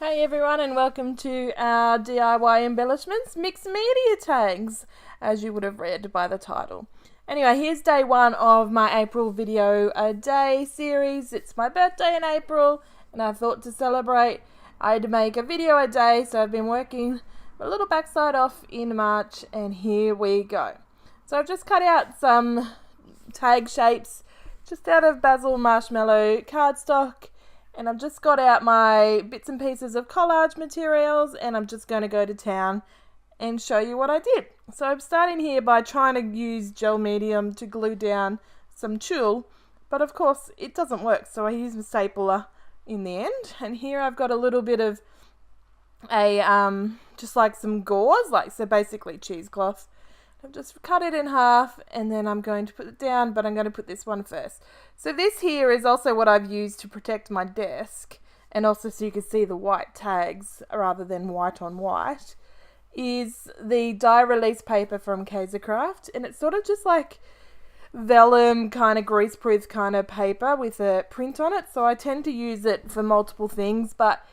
Hey everyone, and welcome to our DIY embellishments mixed media tags, as you would have read by the title. Anyway, here's day one of my April Video-a-Day series. It's my birthday in April, and I thought to celebrate I'd make a video a day, so I've been working a little backside off in March, and here we go. So I've just cut out some tag shapes just out of basil marshmallow cardstock. And I've just got out my bits and pieces of collage materials, and I'm just going to go to town and show you what I did. So I'm starting here by trying to use gel medium to glue down some tulle, but of course it doesn't work, so I use a stapler in the end. And here I've got a little bit of just like some gauze, so basically cheesecloth. I've just cut it in half, and then I'm going to put it down, but I'm going to put this one first. So this here is also what I've used to protect my desk, and also so you can see the white tags rather than white on white, is the die release paper from Kaisercraft, and it's sort of just like vellum kind of greaseproof kind of paper with a print on it. So I tend to use it for multiple things, but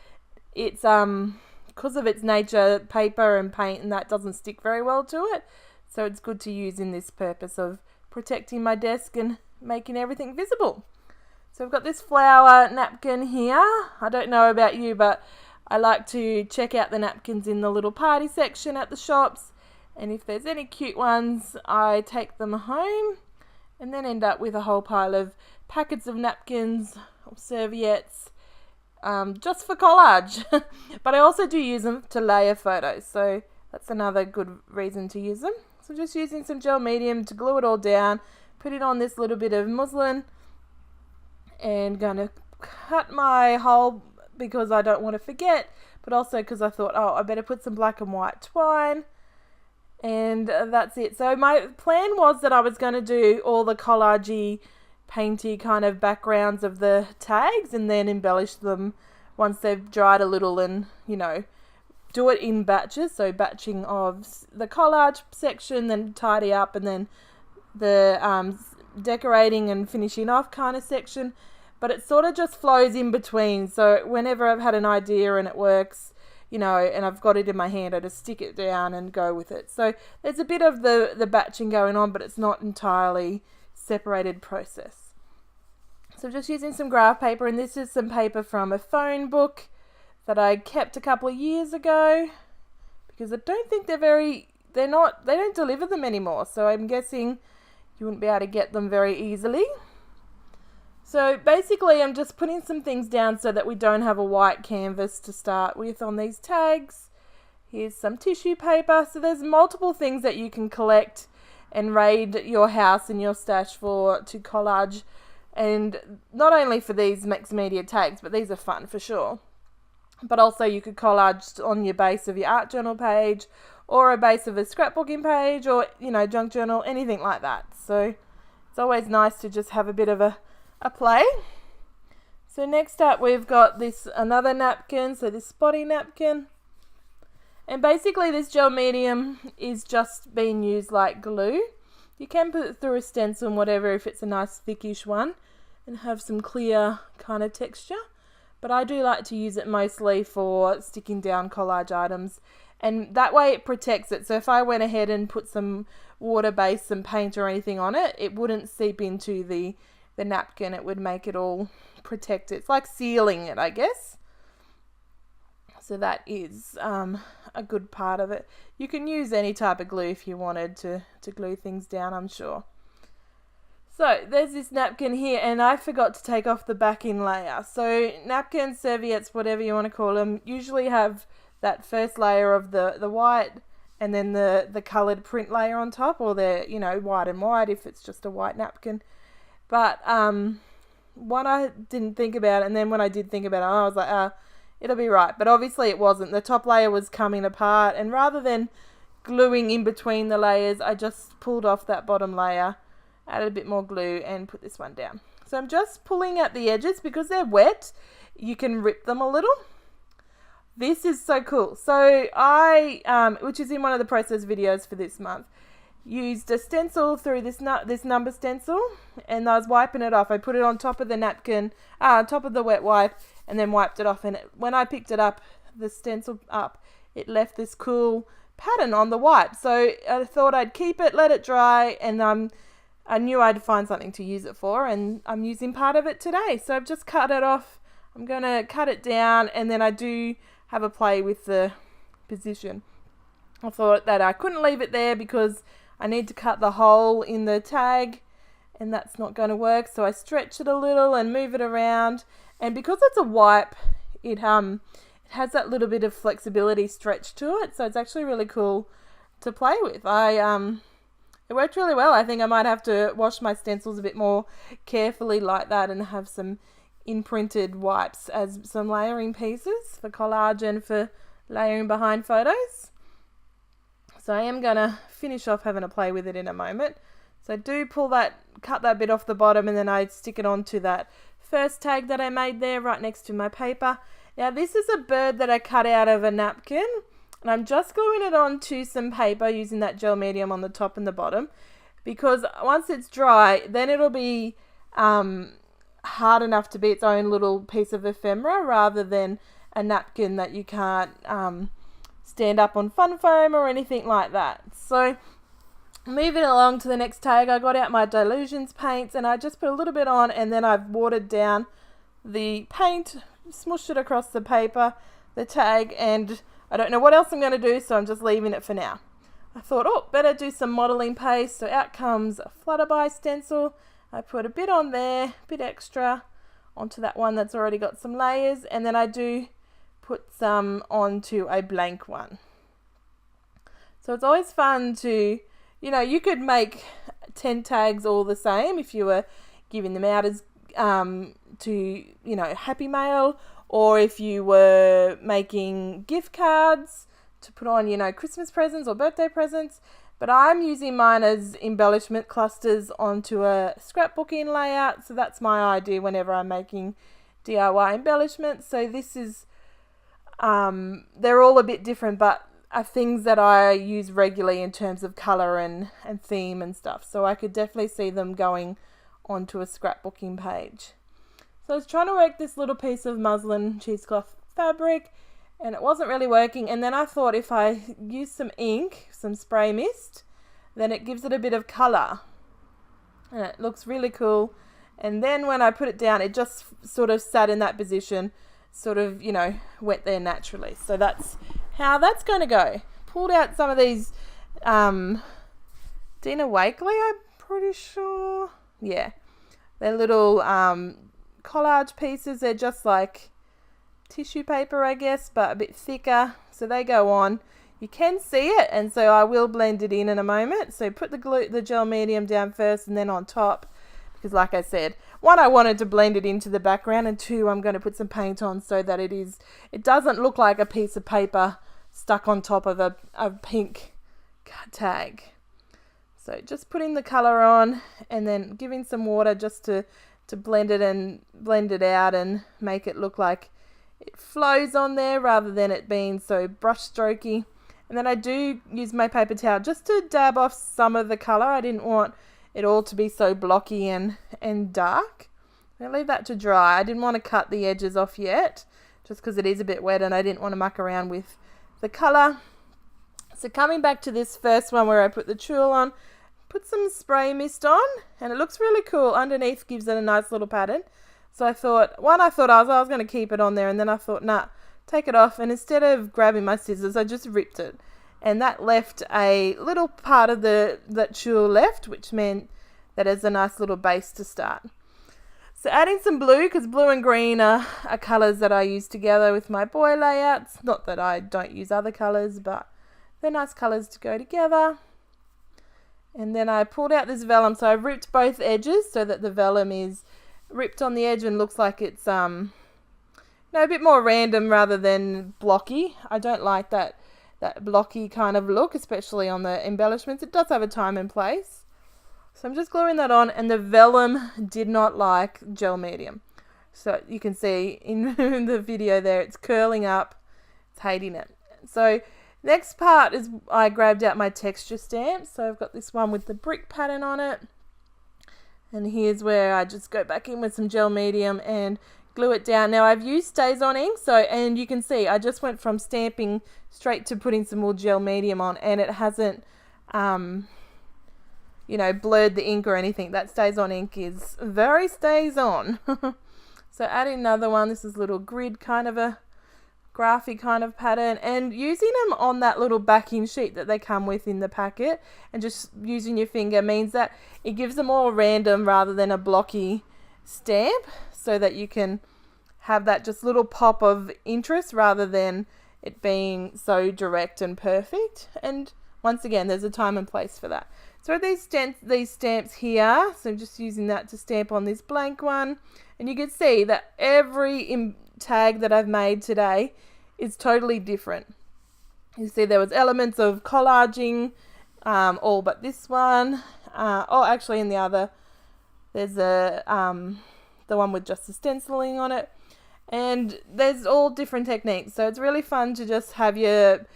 it's because of its nature, paper and paint and that doesn't stick very well to it. So it's good to use in this purpose of protecting my desk and making everything visible. So I've got this flower napkin here. I don't know about you, but I like to check out the napkins in the little party section at the shops. And if there's any cute ones, I take them home and then end up with a whole pile of packets of napkins or serviettes just for collage. But I also do use them to layer photos. So that's another good reason to use them. So just using some gel medium to glue it all down, put it on this little bit of muslin, and going to cut my hole because I don't want to forget, but also because I thought, I better put some black and white twine, and that's it. So my plan was that I was going to do all the collagey, painty kind of backgrounds of the tags and then embellish them once they've dried a little and, do it in batches, so batching of the collage section, then tidy up, and then the decorating and finishing off kind of section. But it sort of just flows in between, so whenever I've had an idea and it works, and I've got it in my hand, I just stick it down and go with it. So there's a bit of the batching going on, but it's not entirely separated process. So I'm just using some graph paper, and this is some paper from a phone book that I kept a couple of years ago, because I don't think they don't deliver them anymore, so I'm guessing you wouldn't be able to get them very easily. So basically I'm just putting some things down so that we don't have a white canvas to start with on these tags. Here's some tissue paper. So there's multiple things that you can collect and raid your house and your stash for to collage, and not only for these mixed media tags, but these are fun for sure. But also you could collage on your base of your art journal page, or a base of a scrapbooking page, or, junk journal, anything like that. So it's always nice to just have a bit of a play. So next up we've got another napkin, so this spotty napkin. And basically this gel medium is just being used like glue. You can put it through a stencil and whatever if it's a nice thickish one and have some clear kind of texture. But I do like to use it mostly for sticking down collage items, and that way it protects it. So if I went ahead and put some water base, some paint or anything on it, it wouldn't seep into the napkin. It would make it all protect it. It's like sealing it, I guess. So that is a good part of it. You can use any type of glue if you wanted to glue things down, I'm sure. So there's this napkin here, and I forgot to take off the backing layer. So napkins, serviettes, whatever you want to call them, usually have that first layer of the white and then the coloured print layer on top, or they're, white and white if it's just a white napkin. But one I didn't think about, and then when I did think about it, I was like, it'll be right. But obviously it wasn't. The top layer was coming apart, and rather than gluing in between the layers, I just pulled off that bottom layer, added a bit more glue, and put this one down. So I'm just pulling at the edges because they're wet. You can rip them a little. This is so cool. So I, which is in one of the process videos for this month, used a stencil through this number stencil, and I was wiping it off. I put it on top of the napkin, top of the wet wipe, and then wiped it off. And when I picked it up the stencil up, it left this cool pattern on the white. So I thought I'd keep it, let it dry, and I knew I'd find something to use it for, and I'm using part of it today. So I've just cut it off. I'm going to cut it down, and then I do have a play with the position. I thought that I couldn't leave it there because I need to cut the hole in the tag, and that's not going to work. So I stretch it a little and move it around, and because it's a wipe, it has that little bit of flexibility stretch to it, so it's actually really cool to play with. It worked really well. I think I might have to wash my stencils a bit more carefully like that and have some imprinted wipes as some layering pieces for collage and for layering behind photos. So I am going to finish off having a play with it in a moment. So I do cut that bit off the bottom, and then I stick it onto that first tag that I made there right next to my paper. Now this is a bird that I cut out of a napkin, and I'm just gluing it onto some paper using that gel medium on the top and the bottom, because once it's dry, then it'll be hard enough to be its own little piece of ephemera rather than a napkin that you can't stand up on fun foam or anything like that. So moving along to the next tag, I got out my Dilutions paints and I just put a little bit on, and then I've watered down the paint, smushed it across the paper, the tag, and I don't know what else I'm going to do, so I'm just leaving it for now. I thought, better do some modelling paste, so out comes a Flutterby stencil. I put a bit on there, a bit extra onto that one that's already got some layers, and then I do put some onto a blank one. So it's always fun to, you could make 10 tags all the same if you were giving them out as to Happy Mail, or if you were making gift cards to put on Christmas presents or birthday presents. But I'm using mine as embellishment clusters onto a scrapbooking layout, so that's my idea whenever I'm making DIY embellishments. So this is they're all a bit different, but are things that I use regularly in terms of colour and theme and stuff, so I could definitely see them going onto a scrapbooking page. So I was trying to work this little piece of muslin cheesecloth fabric, and it wasn't really working, and then I thought if I use some ink, some spray mist, then it gives it a bit of colour and it looks really cool. And then when I put it down, it just sort of sat in that position, sort of went there naturally. So that's how that's going to go. Pulled out some of these Dina Wakley, I'm pretty sure. Yeah, they're little collage pieces. They're just like tissue paper, I guess, but a bit thicker. So they go on. You can see it, and so I will blend it in a moment. So put the gel medium down first and then on top, because like I said, one, I wanted to blend it into the background, and two, I'm going to put some paint on so that it doesn't look like a piece of paper stuck on top of a pink tag. So just putting the colour on and then giving some water just to blend it out and make it look like it flows on there rather than it being so brush strokey. And then I do use my paper towel just to dab off some of the colour. I didn't want it all to be so blocky and dark. I leave that to dry. I didn't want to cut the edges off yet, just because it is a bit wet and I didn't want to muck around with the colour. So coming back to this first one where I put the tulle on, put some spray mist on, and it looks really cool. Underneath gives it a nice little pattern. So I thought I was going to keep it on there, and then I thought, nah, take it off. And instead of grabbing my scissors, I just ripped it. And that left a little part of that tulle left, which meant that it's a nice little base to start. So adding some blue, because blue and green are colours that I use together with my boy layouts. Not that I don't use other colours, but they're nice colours to go together. And then I pulled out this vellum, so I ripped both edges so that the vellum is ripped on the edge and looks like it's a bit more random rather than blocky. I don't like that blocky kind of look, especially on the embellishments. It does have a time and place. So I'm just gluing that on, and the vellum did not like gel medium. So you can see in the video there, it's curling up, it's hating it. So next part is I grabbed out my texture stamps. So I've got this one with the brick pattern on it. And here's where I just go back in with some gel medium and glue it down. Now I've used Stays On ink, and you can see I just went from stamping straight to putting some more gel medium on, and it hasn't blurred the ink or anything. That Stays On ink is very stays on. So adding another one. This is a little grid kind of a graphy kind of pattern, and using them on that little backing sheet that they come with in the packet, and just using your finger means that it gives them all random rather than a blocky stamp, so that you can have that just little pop of interest rather than it being so direct and perfect. And once again, there's a time and place for that. So these stamps here, so I'm just using that to stamp on this blank one, and you can see that every tag that I've made today is totally different. You see there was elements of collaging, all but this one. Actually in the other, there's the one with just the stenciling on it, and there's all different techniques. So it's really fun to just have your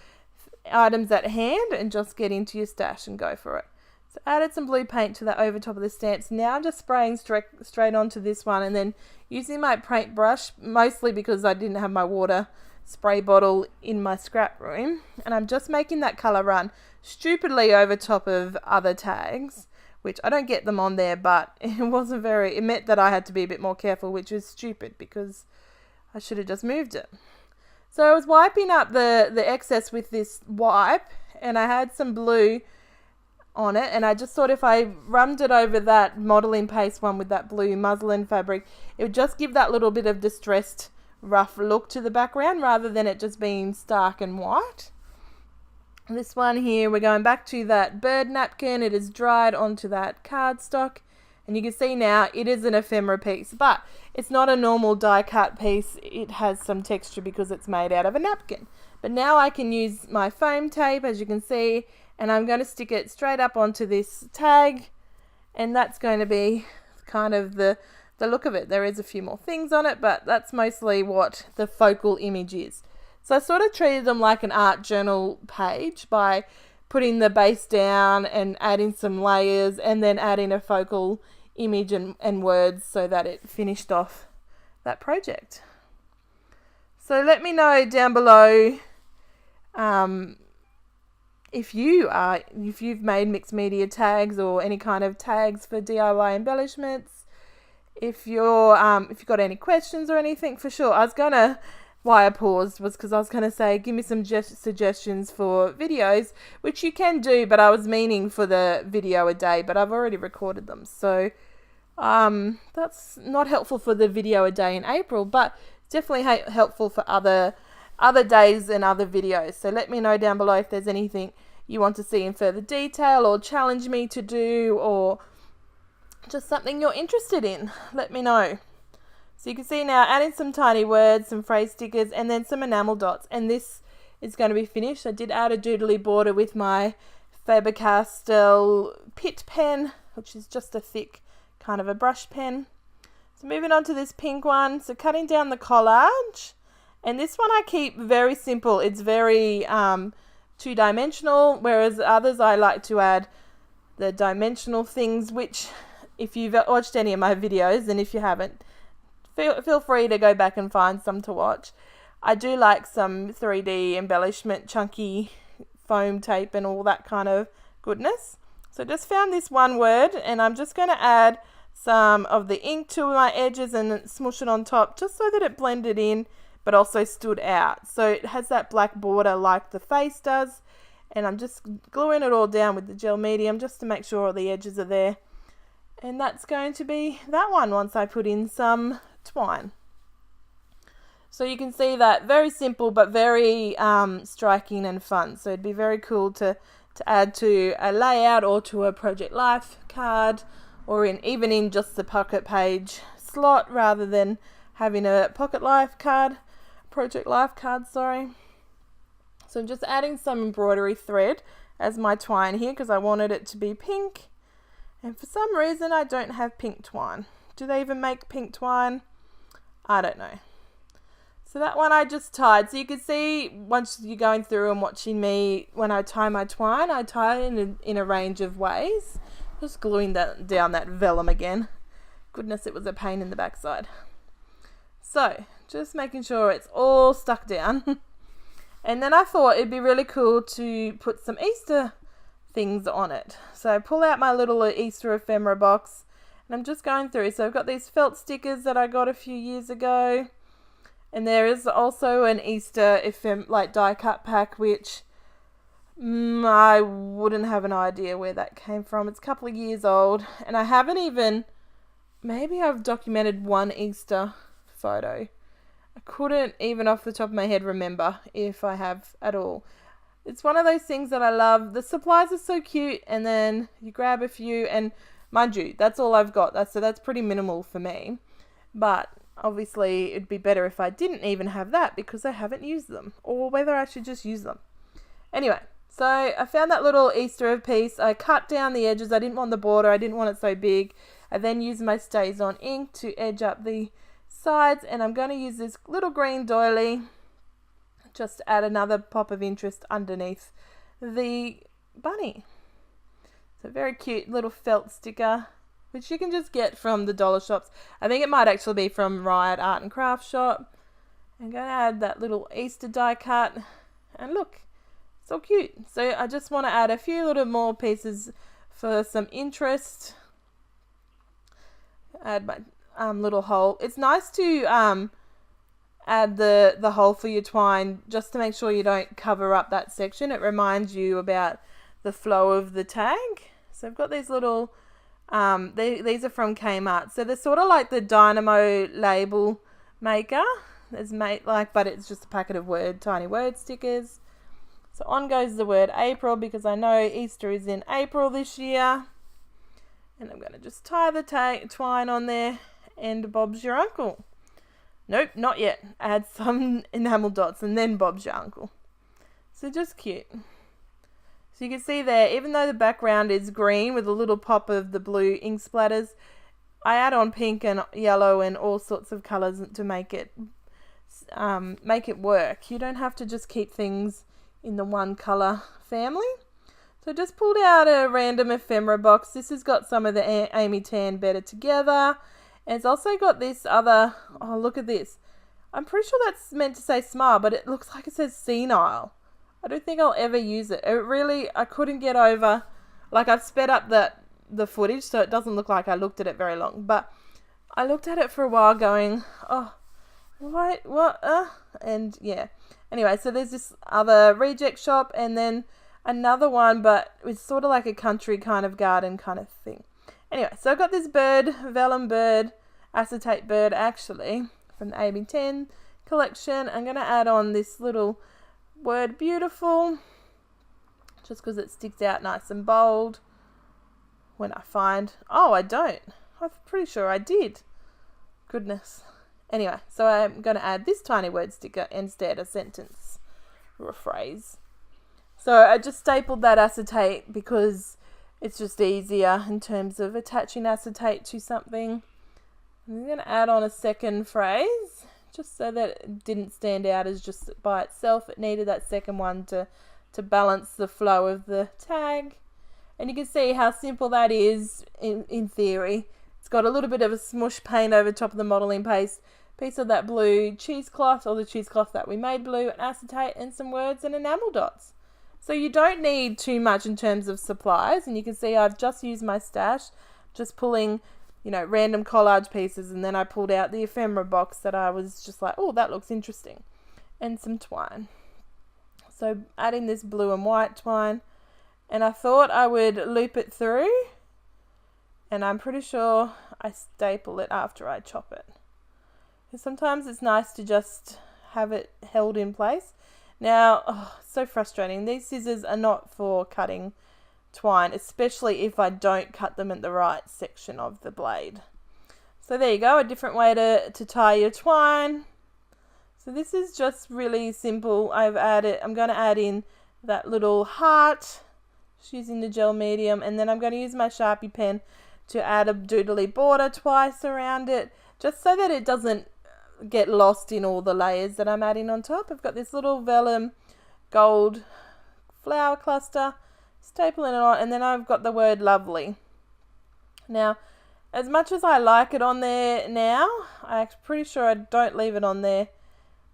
items at hand and just get into your stash and go for it. So added some blue paint to that over top of the stamps. Now I'm just spraying straight onto this one, and then using my paint brush, mostly because I didn't have my water spray bottle in my scrap room, and I'm just making that colour run stupidly over top of other tags, which I don't get them on there, but it meant that I had to be a bit more careful, which was stupid because I should have just moved it. So I was wiping up the excess with this wipe, and I had some blue on it, and I just thought if I rubbed it over that modelling paste one with that blue muslin fabric, it would just give that little bit of distressed rough look to the background rather than it just being stark and white. This one here, we're going back to that bird napkin. It is dried onto that cardstock, and you can see now it is an ephemera piece, but it's not a normal die cut piece. It has some texture because it's made out of a napkin. But now I can use my foam tape, as you can see, and I'm going to stick it straight up onto this tag, and that's going to be kind of the look of it. There is a few more things on it, but that's mostly what the focal image is. So I sort of treated them like an art journal page by putting the base down and adding some layers, and then adding a focal image and words so that it finished off that project. So let me know down below if you've made mixed media tags or any kind of tags for DIY embellishments. If you've got any questions or anything, for sure. Why I paused was because I was going to say give me some suggestions for videos, which you can do, but I was meaning for the video a day, but I've already recorded them. So that's not helpful for the video a day in April, but definitely helpful for other days and other videos. So let me know down below if there's anything you want to see in further detail, or challenge me to do, or just something you're interested in. Let me know. So you can see now adding some tiny words, some phrase stickers, and then some enamel dots, and this is going to be finished. I did add a doodly border with my Faber-Castell Pitt pen, which is just a thick kind of a brush pen. So moving on to this pink one, so cutting down the collage, and this one I keep very simple. It's very two-dimensional, whereas others I like to add the dimensional things, which if you've watched any of my videos, and if you haven't, feel free to go back and find some to watch. I do like some 3D embellishment, chunky foam tape and all that kind of goodness. So just found this one word, and I'm just going to add some of the ink to my edges and smush it on top just so that it blended in but also stood out. So it has that black border like the face does, and I'm just gluing it all down with the gel medium just to make sure all the edges are there. And that's going to be that one once I put in some twine. So you can see that very simple but very striking and fun. So it'd be very cool to add to a layout or to a Project Life card, or even in just the pocket page slot rather than having a Project Life card, sorry. So I'm just adding some embroidery thread as my twine here because I wanted it to be pink. And for some reason I don't have pink twine. Do they even make pink twine? I don't know. So that one I just tied. So you can see once you're going through and watching me, when I tie my twine, I tie it in a range of ways. Just gluing down that vellum again. Goodness, it was a pain in the backside. So just making sure it's all stuck down. And then I thought it'd be really cool to put some Easter things on it. So I pull out my little Easter ephemera box and I'm just going through. So I've got these felt stickers that I got a few years ago. And there is also an Easter die cut pack, which I wouldn't have an idea where that came from. It's a couple of years old, and I haven't even, maybe I've documented one Easter photo. I couldn't even off the top of my head remember if I have at all. It's one of those things that I love. The supplies are so cute, and then you grab a few, and mind you, that's all I've got. So that's pretty minimal for me. But obviously it'd be better if I didn't even have that because I haven't used them, or whether I should just use them. Anyway, so I found that little Easter piece. I cut down the edges. I didn't want the border. I didn't want it so big. I then used my Stays On ink to edge up the sides, and I'm going to use this little green doily just to add another pop of interest underneath the bunny. It's a very cute little felt sticker, which you can just get from the dollar shops. I think it might actually be from Riot Art and Craft Shop. I'm going to add that little Easter die cut, and look, so cute. So I just want to add a few little more pieces for some interest. Add my little hole. It's nice to add the hole for your twine just to make sure you don't cover up that section. It reminds you about the flow of the tag. So I've got these little, these are from Kmart. So they're sort of like the Dynamo label maker. It's made like, but it's just a packet of tiny word stickers. So on goes the word April because I know Easter is in April this year. And I'm going to just tie the twine on there, and Bob's your uncle. Nope, not yet. Add some enamel dots and then Bob's your uncle. So just cute. So you can see there, even though the background is green with a little pop of the blue ink splatters, I add on pink and yellow and all sorts of colours to make it work. You don't have to just keep things in the one colour family. So just pulled out a random ephemera box. This has got some of the Amy Tan Better Together. And it's also got this other, oh look at this. I'm pretty sure that's meant to say smile, but it looks like it says senile. I don't think I'll ever use it. I couldn't get over, like I've sped up the footage so it doesn't look like I looked at it very long. But I looked at it for a while going, oh, what, and yeah. Anyway, so there's this other reject shop and then another one, but it's sort of like a country kind of garden kind of thing. Anyway, so I've got this vellum bird, acetate bird actually, from the AB10 collection. I'm going to add on this little word beautiful, just because it sticks out nice and bold. When I find, oh, I don't. I'm pretty sure I did. Goodness. Anyway, so I'm going to add this tiny word sticker instead, a sentence or a phrase. So I just stapled that acetate because it's just easier in terms of attaching acetate to something. I'm going to add on a second phrase just so that it didn't stand out as just by itself. It needed that second one to balance the flow of the tag. And you can see how simple that is in theory. It's got a little bit of a smush paint over top of the modelling paste, piece of that blue cheesecloth, or the cheesecloth that we made blue, and acetate, and some words and enamel dots. So you don't need too much in terms of supplies, and you can see I've just used my stash, just pulling, random collage pieces, and then I pulled out the ephemera box that I was just like, oh, that looks interesting, and some twine. So adding this blue and white twine, and I thought I would loop it through, and I'm pretty sure I staple it after I chop it. Because sometimes it's nice to just have it held in place. Now, so frustrating. These scissors are not for cutting twine, especially if I don't cut them at the right section of the blade. So there you go, a different way to tie your twine. So this is just really simple. I'm going to add in that little heart, just using the gel medium, and then I'm going to use my Sharpie pen to add a doodly border twice around it, just so that it doesn't get lost in all the layers that I'm adding on top. I've got this little vellum gold flower cluster, stapling it on, and then I've got the word lovely. Now, as much as I like it on there now, I'm pretty sure I don't leave it on there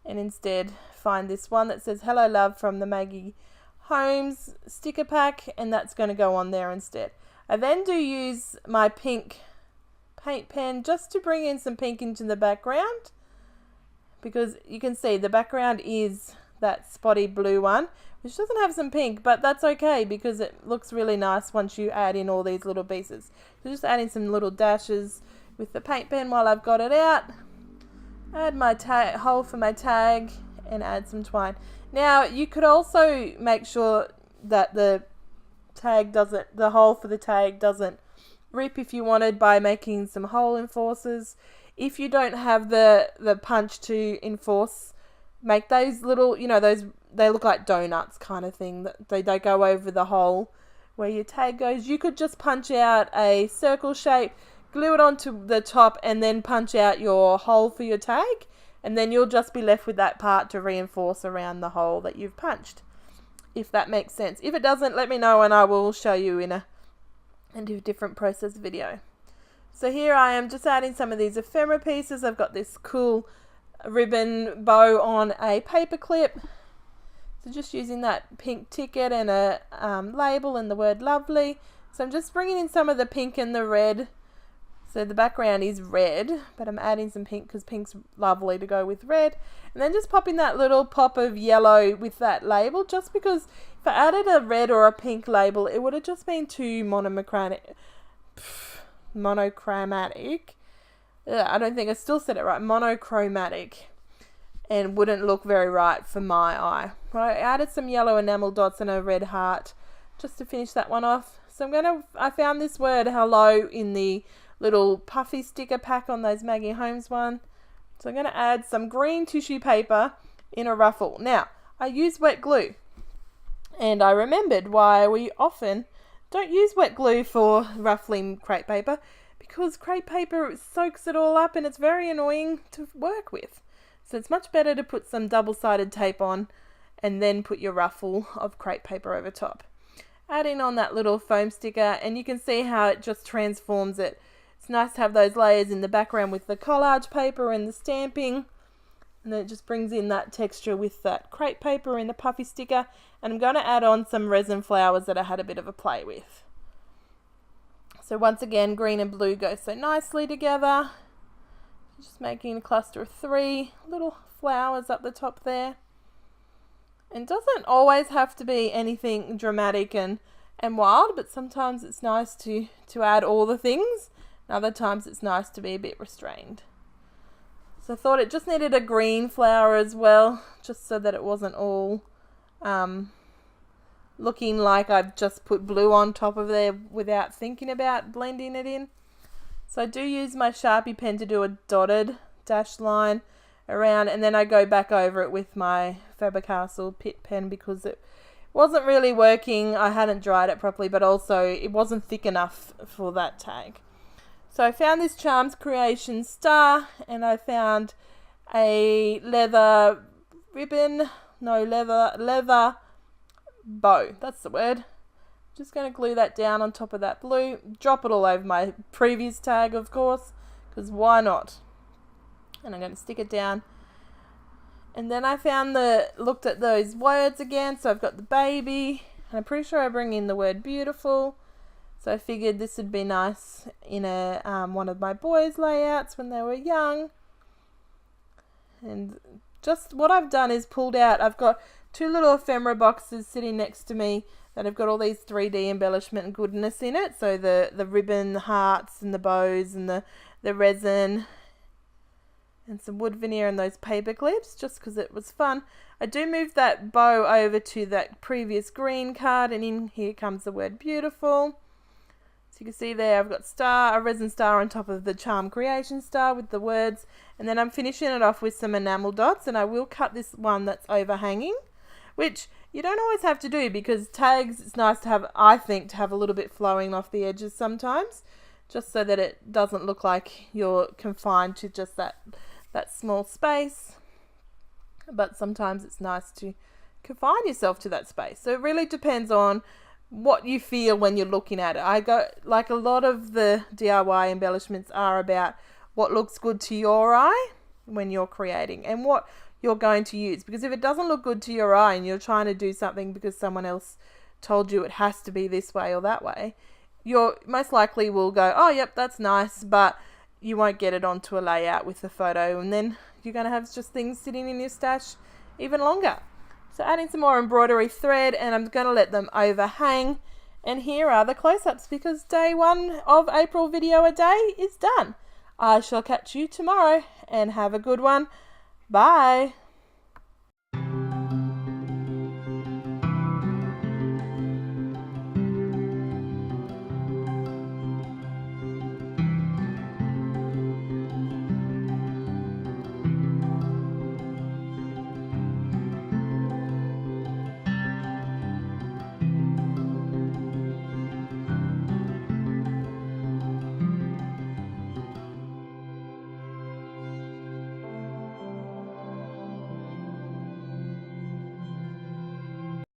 and instead find this one that says Hello Love from the Maggie Holmes sticker pack, and that's going to go on there instead. I then do use my pink paint pen just to bring in some pink into the background, because you can see the background is that spotty blue one, which doesn't have some pink, but that's okay because it looks really nice once you add in all these little pieces. So just adding some little dashes with the paint pen while I've got it out. Add my hole for my tag and add some twine. Now you could also make sure that the hole for the tag doesn't rip if you wanted, by making some hole enforcers. If you don't have the punch to enforce, make those little, they look like donuts kind of thing, that they go over the hole where your tag goes. You could just punch out a circle shape, glue it onto the top, and then punch out your hole for your tag, and then you'll just be left with that part to reinforce around the hole that you've punched, if that makes sense. If it doesn't, let me know and I will show you in a different process video. So here I am just adding some of these ephemera pieces. I've got this cool ribbon bow on a paper clip. So just using that pink ticket and a label and the word lovely. So I'm just bringing in some of the pink and the red. So the background is red, but I'm adding some pink because pink's lovely to go with red. And then just popping that little pop of yellow with that label, just because if I added a red or a pink label, it would have just been too monochromatic. I don't think I still said it right. Monochromatic, and wouldn't look very right for my eye. I added some yellow enamel dots and a red heart just to finish that one off. So I found this word hello in the little puffy sticker pack on those Maggie Holmes one. So I'm going to add some green tissue paper in a ruffle. Now, I use wet glue, and I remembered why we often don't use wet glue for ruffling crepe paper, because crepe paper soaks it all up and it's very annoying to work with. So it's much better to put some double-sided tape on and then put your ruffle of crepe paper over top. Adding on that little foam sticker, and you can see how it just transforms it. It's nice to have those layers in the background with the collage paper and the stamping, and then it just brings in that texture with that crepe paper and the puffy sticker. And I'm going to add on some resin flowers that I had a bit of a play with. So once again, green and blue go so nicely together. Just making a cluster of 3 little flowers up the top there. And doesn't always have to be anything dramatic and wild, but sometimes it's nice to add all the things. And other times it's nice to be a bit restrained. So I thought it just needed a green flower as well, just so that it wasn't all looking like I've just put blue on top of there without thinking about blending it in. So I do use my Sharpie pen to do a dotted dash line around, and then I go back over it with my Faber-Castell Pitt pen because it wasn't really working. I hadn't dried it properly, but also it wasn't thick enough for that tag. So I found this Charms Creation star, and I found a leather bow. That's the word. Just going to glue that down on top of that blue. Drop it all over my previous tag, of course, because why not? And I'm going to stick it down. And then I looked at those words again. So I've got the baby, and I'm pretty sure I bring in the word beautiful. So I figured this would be nice in a one of my boys' layouts when they were young. And just what I've done is pulled out, I've got 2 little ephemera boxes sitting next to me that have got all these 3D embellishment and goodness in it. So the ribbon, the hearts and the bows and the resin and some wood veneer and those paper clips, just because it was fun. I do move that bow over to that previous green card, and in here comes the word beautiful. So you can see there I've got a resin star on top of the Charm Creation star with the words, and then I'm finishing it off with some enamel dots, and I will cut this one that's overhanging, which you don't always have to do, because tags, it's nice to have, I think, to have a little bit flowing off the edges sometimes, just so that it doesn't look like you're confined to just that small space. But sometimes it's nice to confine yourself to that space. So it really depends on what you feel when you're looking at it. I go, like, a lot of the DIY embellishments are about what looks good to your eye when you're creating and what you're going to use. Because if it doesn't look good to your eye and you're trying to do something because someone else told you it has to be this way or that way, you're most likely will go, oh, yep, that's nice, but you won't get it onto a layout with the photo, and then you're going to have just things sitting in your stash even longer. So adding some more embroidery thread, and I'm going to let them overhang. And here are the close-ups because day 1 of April Video-a-Day is done. I shall catch you tomorrow and have a good one. Bye.